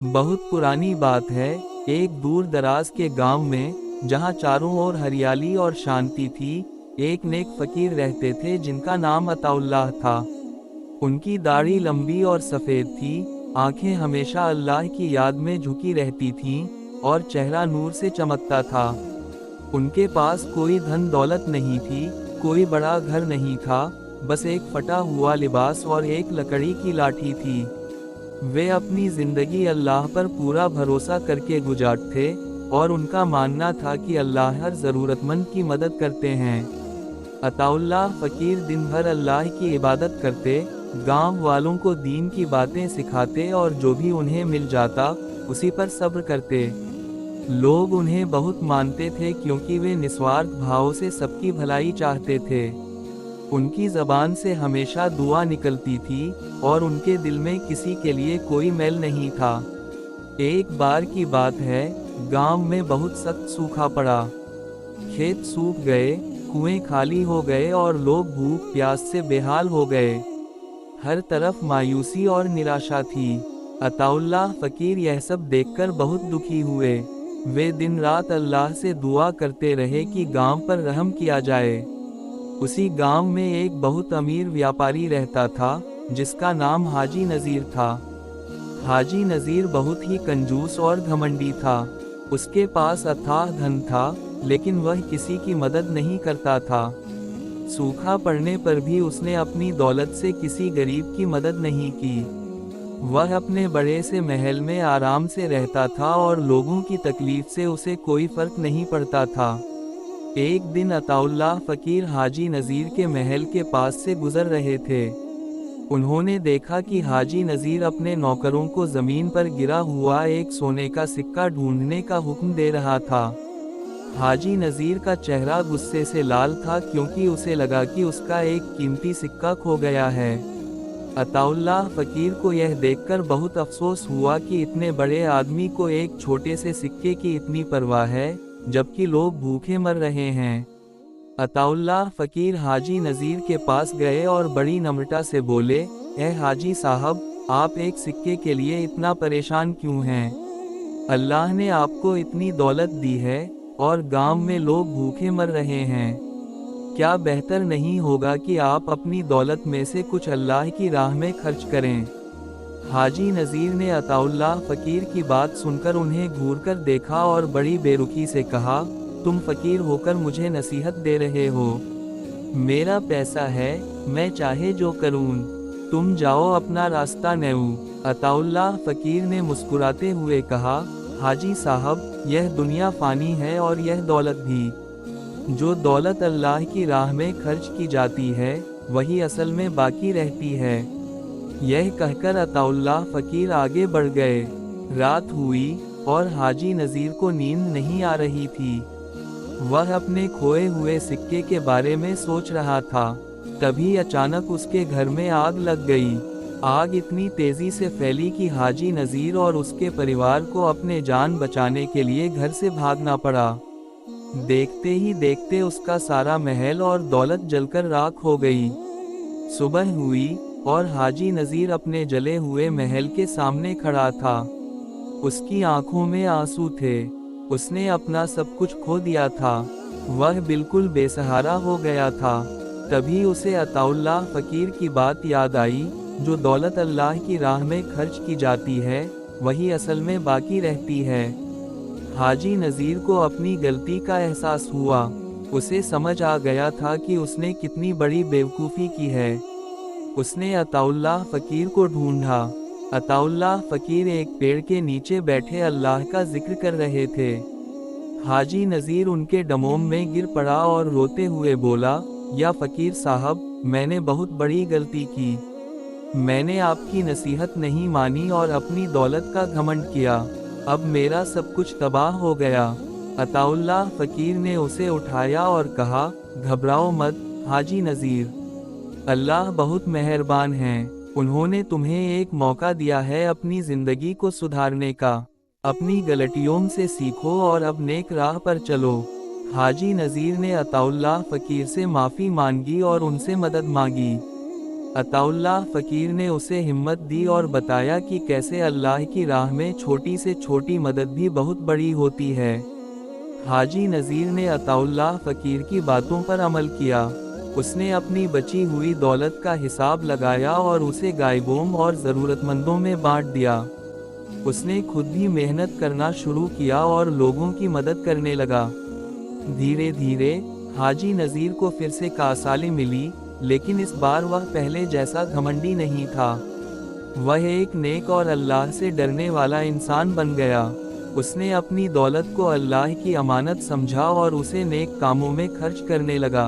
बहुत पुरानी बात है, एक दूर दराज के गांव में, जहां चारों ओर हरियाली और शांति थी, एक नेक फकीर रहते थे जिनका नाम अताउल्लाह था। उनकी दाढ़ी लंबी और सफ़ेद थी, आंखें हमेशा अल्लाह की याद में झुकी रहती थीं, और चेहरा नूर से चमकता था। उनके पास कोई धन दौलत नहीं थी, कोई बड़ा घर नहीं था, बस एक फटा हुआ लिबास और एक लकड़ी की लाठी थी। वे अपनी जिंदगी अल्लाह पर पूरा भरोसा करके गुजारते थे, और उनका मानना था कि अल्लाह हर ज़रूरतमंद की मदद करते हैं। अताउल्लाह फ़कीर दिन भर अल्लाह की इबादत करते, गांव वालों को दीन की बातें सिखाते और जो भी उन्हें मिल जाता उसी पर सब्र करते। लोग उन्हें बहुत मानते थे क्योंकि वे निस्वार्थ भाव से सबकी भलाई चाहते थे। उनकी ज़बान से हमेशा दुआ निकलती थी, और उनके दिल में किसी के लिए कोई मैल नहीं था। एक बार की बात है, गांव में बहुत सख्त सूखा पड़ा। खेत सूख गए, कुएं खाली हो गए और लोग भूख प्यास से बेहाल हो गए। हर तरफ मायूसी और निराशा थी। अताउल्लाह फ़कीर यह सब देखकर बहुत दुखी हुए। वे दिन रात अल्लाह से दुआ करते रहे कि गांव पर रहम किया जाए। उसी गांव में एक बहुत अमीर व्यापारी रहता था, जिसका नाम हाजी नज़ीर था। हाजी नज़ीर बहुत ही कंजूस और घमंडी था। उसके पास अथाह धन था, लेकिन वह किसी की मदद नहीं करता था। सूखा पड़ने पर भी उसने अपनी दौलत से किसी गरीब की मदद नहीं की। वह अपने बड़े से महल में आराम से रहता था और लोगों की तकलीफ से उसे कोई फर्क नहीं पड़ता था। एक दिन अताउल्लाह फ़कीर हाजी नज़ीर के महल के पास से गुजर रहे थे। उन्होंने देखा कि हाजी नज़ीर अपने नौकरों को ज़मीन पर गिरा हुआ एक सोने का सिक्का ढूंढने का हुक्म दे रहा था। हाजी नज़ीर का चेहरा गुस्से से लाल था क्योंकि उसे लगा कि उसका एक कीमती सिक्का खो गया है। अताउल्लाह फ़कीर को यह देखकर बहुत अफसोस हुआ कि इतने बड़े आदमी को एक छोटे से सिक्के की इतनी परवाह है, जबकि लोग भूखे मर रहे हैं। अताउल्लाह फ़कीर हाजी नज़ीर के पास गए और बड़ी नम्रता से बोले, ए हाजी साहब, आप एक सिक्के के लिए इतना परेशान क्यों हैं? अल्लाह ने आपको इतनी दौलत दी है, और गांव में लोग भूखे मर रहे हैं। क्या बेहतर नहीं होगा कि आप अपनी दौलत में से कुछ अल्लाह की राह में खर्च करें? हाजी नज़ीर ने अताउल्लाह फ़कीर की बात सुनकर उन्हें घूरकर देखा और बड़ी बेरुखी से कहा, तुम फ़कीर होकर मुझे नसीहत दे रहे हो? मेरा पैसा है, मैं चाहे जो करूँ। तुम जाओ अपना रास्ता नेऊ। अताउल्लाह फ़कीर ने मुस्कुराते हुए कहा, हाजी साहब, यह दुनिया फ़ानी है और यह दौलत भी। जो दौलत अल्लाह की राह में खर्च की जाती है, वही असल में बाकी रहती है। यह कहकर अताउल्लाह फ़कीर आगे बढ़ गए। रात हुई और हाजी नज़ीर को नींद नहीं आ रही थी। वह अपने खोए हुए सिक्के के बारे में सोच रहा था। तभी अचानक उसके घर में आग लग गई। आग इतनी तेज़ी से फैली कि हाजी नज़ीर और उसके परिवार को अपने जान बचाने के लिए घर से भागना पड़ा। देखते ही देखते उसका सारा महल और दौलत जलकर राख हो गई। सुबह हुई और हाजी नज़ीर अपने जले हुए महल के सामने खड़ा था। उसकी आंखों में आंसू थे। उसने अपना सब कुछ खो दिया था। वह बिल्कुल बेसहारा हो गया था। तभी उसे अताउल्लाह फ़कीर की बात याद आई, जो दौलत अल्लाह की राह में खर्च की जाती है, वही असल में बाकी रहती है। हाजी नज़ीर को अपनी गलती का एहसास हुआ। उसे समझ आ गया था कि उसने कितनी बड़ी बेवकूफ़ी की है। उसने अताउल्लाह फ़कीर को ढूंढा। अताउल्लाह फ़कीर एक पेड़ के नीचे बैठे अल्लाह का जिक्र कर रहे थे। हाजी नज़ीर उनके डमोम में गिर पड़ा और रोते हुए बोला, या फ़कीर साहब, मैंने बहुत बड़ी गलती की। मैंने आपकी नसीहत नहीं मानी और अपनी दौलत का घमंड किया। अब मेरा सब कुछ तबाह हो गया। अताउल्लाह फ़कीर ने उसे उठाया और कहा, घबराओ मत हाजी नज़ीर, अल्लाह बहुत मेहरबान है। उन्होंने तुम्हें एक मौका दिया है अपनी ज़िंदगी को सुधारने का। अपनी गलतियों से सीखो और अब नेक राह पर चलो। हाजी नज़ीर ने अताउल्लाह फ़कीर से माफ़ी मांगी और उनसे मदद मांगी। अताउल्लाह फकीर ने उसे हिम्मत दी और बताया कि कैसे अल्लाह की राह में छोटी से छोटी मदद भी बहुत बड़ी होती है। हाजी नज़ीर ने अताउल्लाह फकीर की बातों पर अमल किया। उसने अपनी बची हुई दौलत का हिसाब लगाया और उसे गायबों और ज़रूरतमंदों में बांट दिया। उसने खुद भी मेहनत करना शुरू किया और लोगों की मदद करने लगा। धीरे धीरे हाजी नज़ीर को फिर से कासाली मिली, लेकिन इस बार वह पहले जैसा घमंडी नहीं था। वह एक नेक और अल्लाह से डरने वाला इंसान बन गया। उसने अपनी दौलत को अल्लाह की अमानत समझा और उसे नेक कामों में खर्च करने लगा।